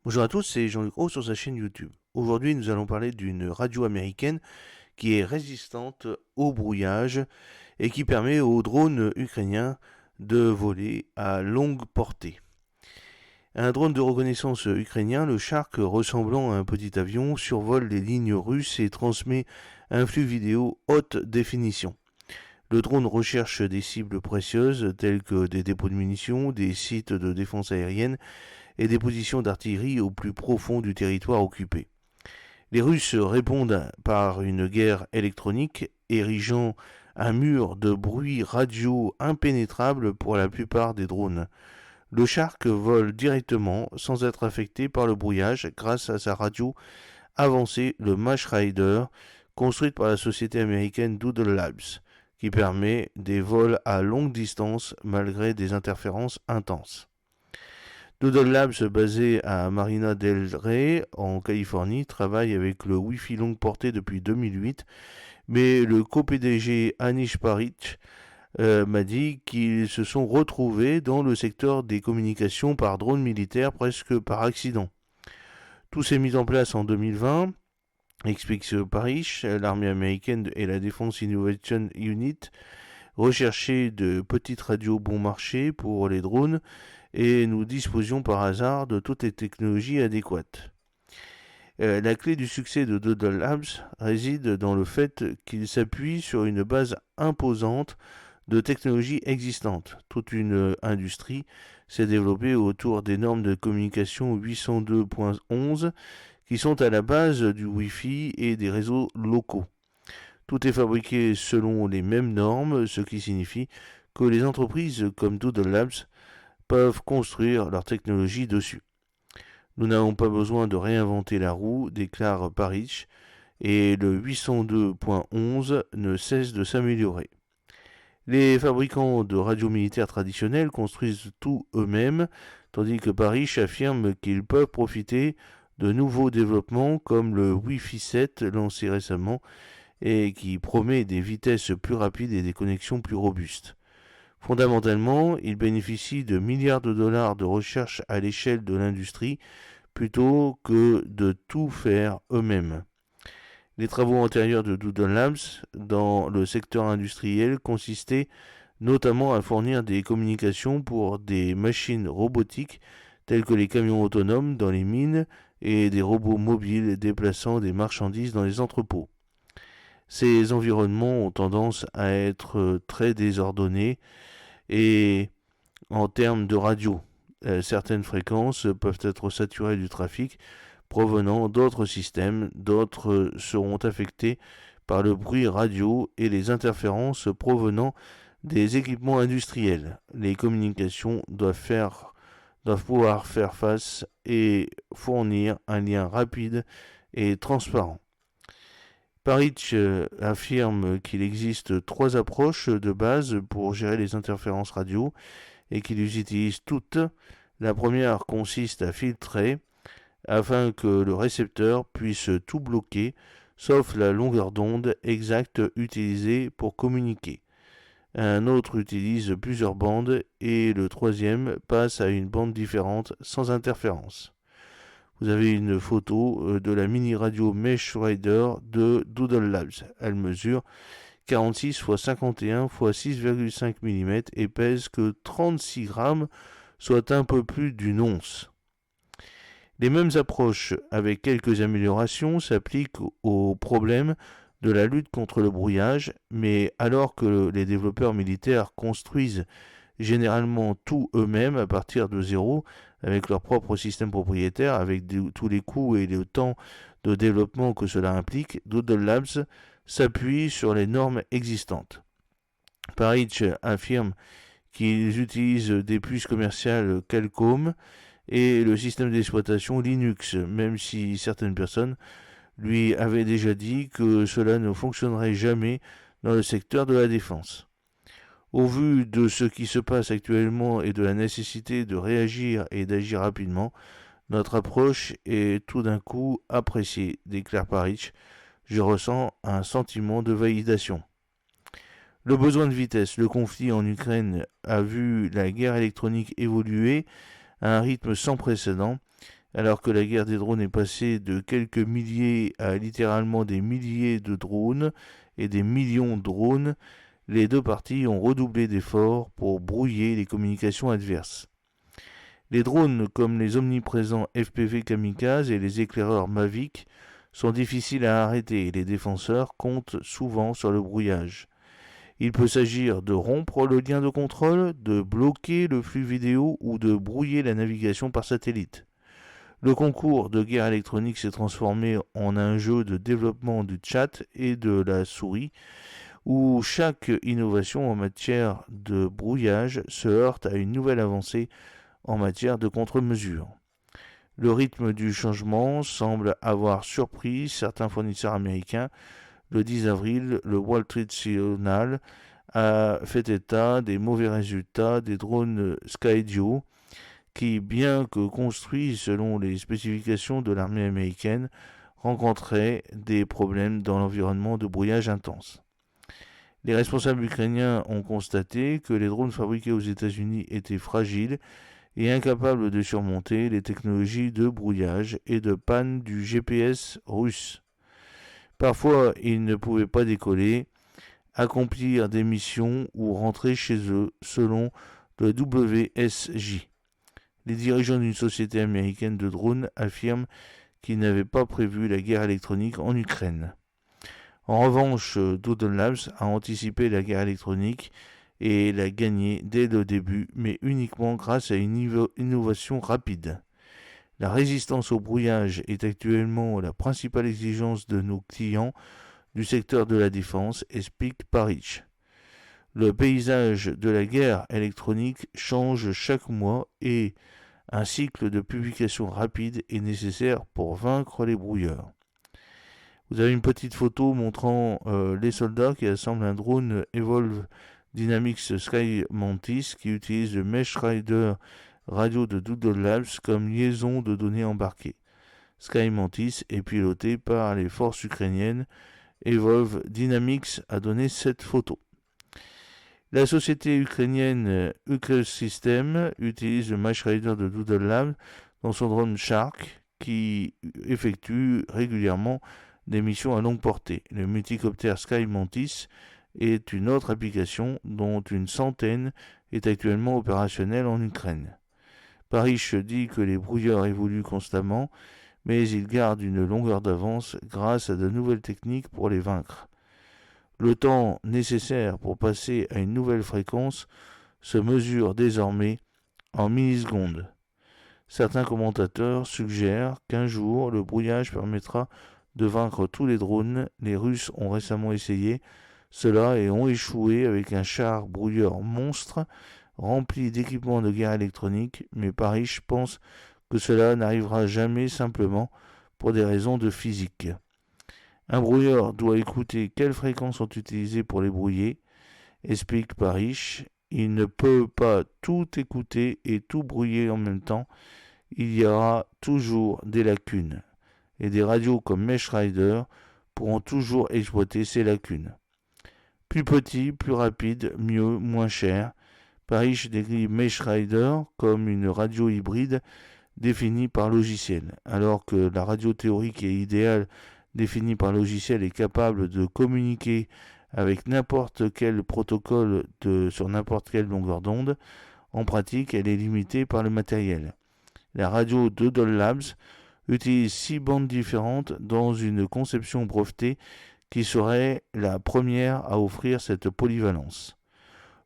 Bonjour à tous, c'est Jean-Luc Roux sur sa chaîne YouTube. Aujourd'hui, nous allons parler d'une radio américaine qui est résistante au brouillage et qui permet aux drones ukrainiens de voler à longue portée. Un drone de reconnaissance ukrainien, le Shark, ressemblant à un petit avion, survole les lignes russes et transmet un flux vidéo haute définition. Le drone recherche des cibles précieuses telles que des dépôts de munitions, des sites de défense aérienne et des positions d'artillerie au plus profond du territoire occupé. Les Russes répondent par une guerre électronique, érigeant un mur de bruit radio impénétrable pour la plupart des drones. Le Shark vole directement sans être affecté par le brouillage grâce à sa radio avancée, le Mash Rider, construite par la société américaine Doodle Labs, qui permet des vols à longue distance malgré des interférences intenses. Doodle Labs, basé à Marina del Rey, en Californie, travaille avec le Wi-Fi longue portée depuis 2008, mais le co-PDG Anish Parikh m'a dit qu'ils se sont retrouvés dans le secteur des communications par drone militaire presque par accident. Tout s'est mis en place en 2020, explique Parikh. L'armée américaine et la Defense Innovation Unit recherchaient de petites radios bon marché pour les drones et nous disposions par hasard de toutes les technologies adéquates. La clé du succès de Doodle Labs réside dans le fait qu'il s'appuie sur une base imposante de technologies existantes. Toute une industrie s'est développée autour des normes de communication 802.11 qui sont à la base du Wi-Fi et des réseaux locaux. Tout est fabriqué selon les mêmes normes, ce qui signifie que les entreprises comme Doodle Labs peuvent construire leur technologie dessus. Nous n'avons pas besoin de réinventer la roue, déclare Parikh, et le 802.11 ne cesse de s'améliorer. Les fabricants de radios militaires traditionnels construisent tout eux-mêmes, tandis que Parikh affirme qu'ils peuvent profiter de nouveaux développements comme le Wi-Fi 7 lancé récemment et qui promet des vitesses plus rapides et des connexions plus robustes. Fondamentalement, ils bénéficient de milliards de dollars de recherche à l'échelle de l'industrie plutôt que de tout faire eux-mêmes. Les travaux antérieurs de Doodle Labs dans le secteur industriel consistaient notamment à fournir des communications pour des machines robotiques telles que les camions autonomes dans les mines et des robots mobiles déplaçant des marchandises dans les entrepôts. Ces environnements ont tendance à être très désordonnés et en termes de radio, certaines fréquences peuvent être saturées du trafic provenant d'autres systèmes, d'autres seront affectées par le bruit radio et les interférences provenant des équipements industriels. Les communications doivent pouvoir faire face et fournir un lien rapide et transparent. Parikh affirme qu'il existe trois approches de base pour gérer les interférences radio et qu'il les utilise toutes. La première consiste à filtrer afin que le récepteur puisse tout bloquer, sauf la longueur d'onde exacte utilisée pour communiquer. Un autre utilise plusieurs bandes et le troisième passe à une bande différente sans interférence. Vous avez une photo de la mini radio Mesh Rider de Doodle Labs. Elle mesure 46 x 51 x 6,5 mm et pèse que 36 grammes, soit un peu plus d'une once. Les mêmes approches, avec quelques améliorations, s'appliquent au problème de la lutte contre le brouillage, mais alors que les développeurs militaires construisent généralement tout eux-mêmes à partir de zéro, avec leur propre système propriétaire, avec tous les coûts et le temps de développement que cela implique, Doodle Labs s'appuie sur les normes existantes. Parikh affirme qu'ils utilisent des puces commerciales Qualcomm et le système d'exploitation Linux, même si certaines personnes lui avaient déjà dit que cela ne fonctionnerait jamais dans le secteur de la défense. Au vu de ce qui se passe actuellement et de la nécessité de réagir et d'agir rapidement, notre approche est tout d'un coup appréciée, déclare Parikh. Je ressens un sentiment de validation. Le besoin de vitesse, le conflit en Ukraine a vu la guerre électronique évoluer à un rythme sans précédent Alors que la guerre des drones est passée de quelques milliers à littéralement des milliers de drones et des millions de drones, les deux parties ont redoublé d'efforts pour brouiller les communications adverses. Les drones comme les omniprésents FPV Kamikaze et les éclaireurs Mavic sont difficiles à arrêter et les défenseurs comptent souvent sur le brouillage. Il peut s'agir de rompre le lien de contrôle, de bloquer le flux vidéo ou de brouiller la navigation par satellite. Le concours de guerre électronique s'est transformé en un jeu de développement du chat et de la souris où chaque innovation en matière de brouillage se heurte à une nouvelle avancée en matière de contre-mesures. Le rythme du changement semble avoir surpris certains fournisseurs américains. Le 10 avril, le Wall Street Journal a fait état des mauvais résultats des drones Skydio qui, bien que construits selon les spécifications de l'armée américaine, rencontraient des problèmes dans l'environnement de brouillage intense. Les responsables ukrainiens ont constaté que les drones fabriqués aux États-Unis étaient fragiles et incapables de surmonter les technologies de brouillage et de panne du GPS russe. Parfois, ils ne pouvaient pas décoller, accomplir des missions ou rentrer chez eux, selon le WSJ. Les dirigeants d'une société américaine de drones affirment qu'ils n'avaient pas prévu la guerre électronique en Ukraine. En revanche, Doodle Labs a anticipé la guerre électronique et l'a gagnée dès le début, mais uniquement grâce à une innovation rapide. La résistance au brouillage est actuellement la principale exigence de nos clients du secteur de la défense, explique Parrish. Le paysage de la guerre électronique change chaque mois et un cycle de publication rapide est nécessaire pour vaincre les brouilleurs. Vous avez une petite photo montrant les soldats qui assemblent un drone Evolve Dynamics Sky Mantis qui utilise le Mesh Rider radio de Doodle Labs comme liaison de données embarquées. Sky Mantis est piloté par les forces ukrainiennes. Evolve Dynamics a donné cette photo. La société ukrainienne Ukrsystem utilise le Mesh Rider de Doodle Labs dans son drone Shark qui effectue régulièrement des missions à longue portée. Le multicoptère Sky Mantis est une autre application dont une centaine est actuellement opérationnelle en Ukraine. Parrish dit que les brouilleurs évoluent constamment, mais ils gardent une longueur d'avance grâce à de nouvelles techniques pour les vaincre. Le temps nécessaire pour passer à une nouvelle fréquence se mesure désormais en millisecondes. Certains commentateurs suggèrent qu'un jour, le brouillage permettra de vaincre tous les drones. Les Russes ont récemment essayé cela et ont échoué avec un char brouilleur monstre rempli d'équipements de guerre électronique, mais Parrish pense que cela n'arrivera jamais simplement pour des raisons de physique. Un brouilleur doit écouter quelles fréquences sont utilisées pour les brouiller, explique Parrish. Il ne peut pas tout écouter et tout brouiller en même temps. Il y aura toujours des lacunes. Et des radios comme Mesh Rider pourront toujours exploiter ces lacunes. Plus petit, plus rapide, mieux, moins cher. Parrish décrit Mesh Rider comme une radio hybride définie par logiciel, alors que la radio théorique et idéale définie par logiciel est capable de communiquer avec n'importe quel protocole sur n'importe quelle longueur d'onde. En pratique, elle est limitée par le matériel. La radio Doodle Labs utilise 6 bandes différentes dans une conception brevetée qui serait la première à offrir cette polyvalence.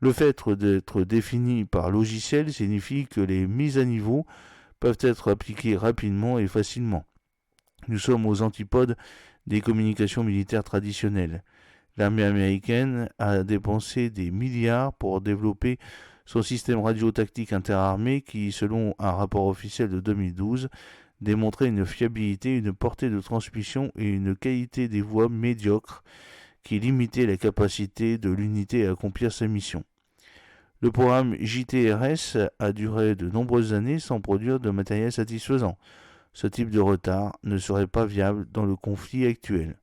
Le fait d'être défini par logiciel signifie que les mises à niveau peuvent être appliquées rapidement et facilement. Nous sommes aux antipodes des communications militaires traditionnelles. L'armée américaine a dépensé des milliards pour développer son système radio-tactique interarmé qui, selon un rapport officiel de 2012, démontrait une fiabilité, une portée de transmission et une qualité des voix médiocres qui limitaient la capacité de l'unité à accomplir sa mission. Le programme JTRS a duré de nombreuses années sans produire de matériel satisfaisant. Ce type de retard ne serait pas viable dans le conflit actuel.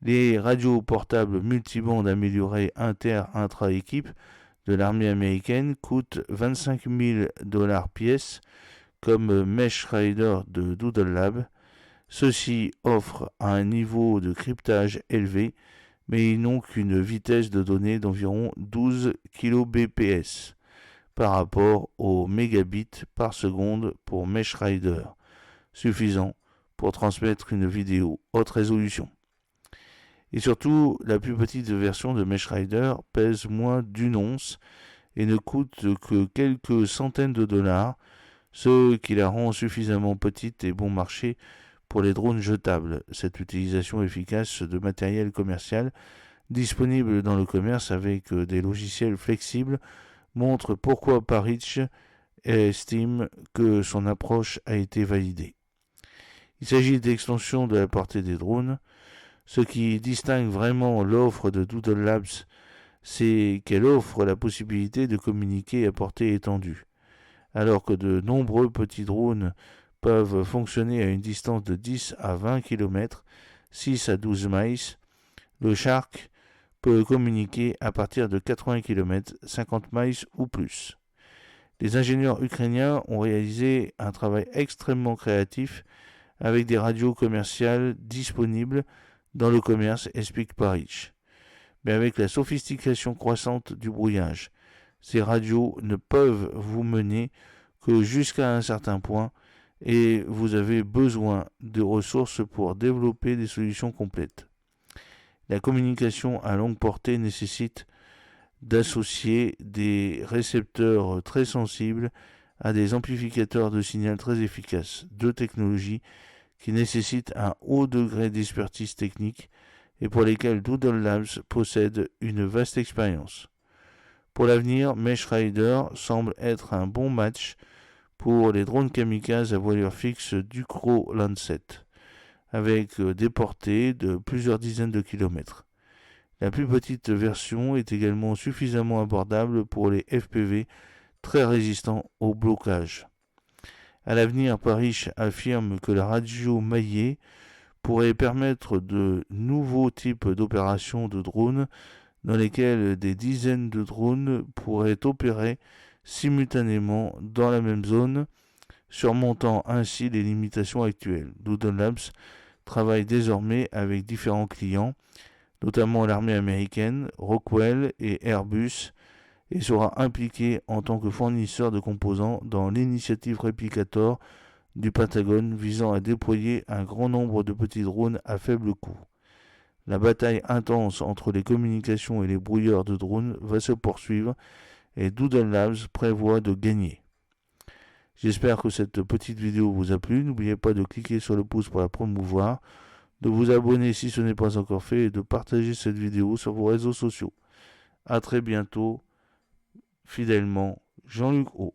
Les radios portables multibandes améliorées intra-équipe de l'armée américaine coûtent $25 000 pièce comme Mesh Rider de Doodle Lab. Ceux-ci offrent un niveau de cryptage élevé, mais ils n'ont qu'une vitesse de données d'environ 12 kbps par rapport aux mégabits par seconde pour Mesh Rider, suffisant pour transmettre une vidéo haute résolution. Et surtout, la plus petite version de Mesh Rider pèse moins d'une once et ne coûte que quelques centaines de dollars, ce qui la rend suffisamment petite et bon marché pour les drones jetables. Cette utilisation efficace de matériel commercial disponible dans le commerce avec des logiciels flexibles montre pourquoi Parich estime que son approche a été validée. Il s'agit d'extension de la portée des drones. Ce qui distingue vraiment l'offre de Doodle Labs, c'est qu'elle offre la possibilité de communiquer à portée étendue. Alors que de nombreux petits drones peuvent fonctionner à une distance de 10 à 20 km, 6 à 12 miles, le Shark peut communiquer à partir de 80 km, 50 miles ou plus. Les ingénieurs ukrainiens ont réalisé un travail extrêmement créatif avec des radios commerciales disponibles dans le commerce, explique Parich. Mais avec la sophistication croissante du brouillage, ces radios ne peuvent vous mener que jusqu'à un certain point et vous avez besoin de ressources pour développer des solutions complètes. La communication à longue portée nécessite d'associer des récepteurs très sensibles à des amplificateurs de signal très efficaces, deux technologies qui nécessitent un haut degré d'expertise technique et pour lesquelles Doodle Labs possède une vaste expérience. Pour l'avenir, Mesh Rider semble être un bon match pour les drones kamikazes à voilure fixe Ducro Lancet, avec des portées de plusieurs dizaines de kilomètres. La plus petite version est également suffisamment abordable pour les FPV très résistants au blocage. À l'avenir, Parich affirme que la radio maillée pourrait permettre de nouveaux types d'opérations de drones dans lesquelles des dizaines de drones pourraient opérer simultanément dans la même zone, surmontant ainsi les limitations actuelles. Doodle Labs travaille désormais avec différents clients, notamment l'armée américaine, Rockwell et Airbus, et sera impliqué en tant que fournisseur de composants dans l'initiative Replicator du Pentagone visant à déployer un grand nombre de petits drones à faible coût. La bataille intense entre les communications et les brouilleurs de drones va se poursuivre et Doodle Labs prévoit de gagner. J'espère que cette petite vidéo vous a plu. N'oubliez pas de cliquer sur le pouce pour la promouvoir, de vous abonner si ce n'est pas encore fait et de partager cette vidéo sur vos réseaux sociaux. A très bientôt. Fidèlement, Jean-Luc O.